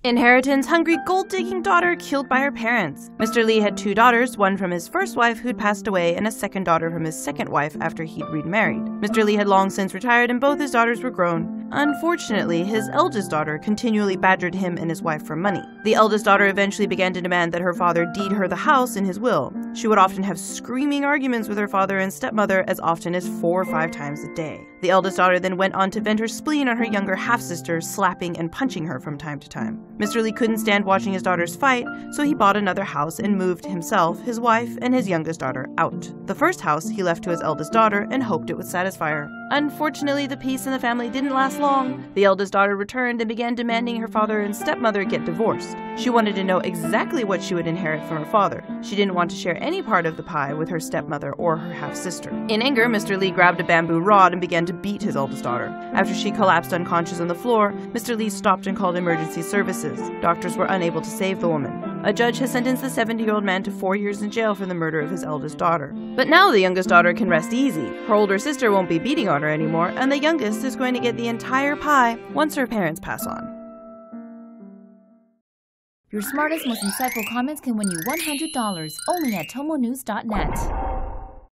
Inheritance hungry gold-digging daughter killed by her parents. Mr. Lee had 2 daughters, one from his first wife who'd passed away and a second daughter from his second wife after he'd remarried. Mr. Lee had long since retired and both his daughters were grown. Unfortunately, his eldest daughter continually badgered him and his wife for money. The eldest daughter eventually began to demand that her father deed her the house in his will. She would often have screaming arguments with her father and stepmother as often as 4 or 5 times a day. The eldest daughter then went on to vent her spleen on her younger half-sister, slapping and punching her from time to time. Mr. Lee couldn't stand watching his daughters fight, so he bought another house and moved himself, his wife, and his youngest daughter out. The first house he left to his eldest daughter and hoped it would satisfy her. Unfortunately, the peace in the family didn't last long. The eldest daughter returned and began demanding her father and stepmother get divorced. She wanted to know exactly what she would inherit from her father. She didn't want to share any part of the pie with her stepmother or her half-sister. In anger, Mr. Lee grabbed a bamboo rod and began to beat his eldest daughter. After she collapsed unconscious on the floor, Mr. Lee stopped and called emergency services. Doctors were unable to save the woman. A judge has sentenced the 70-year-old man to 4 years in jail for the murder of his eldest daughter. But now the youngest daughter can rest easy. Her older sister won't be beating on her anymore, and the youngest is going to get the entire pie once her parents pass on. Your smartest, most insightful comments can win you $100 only at TomoNews.net.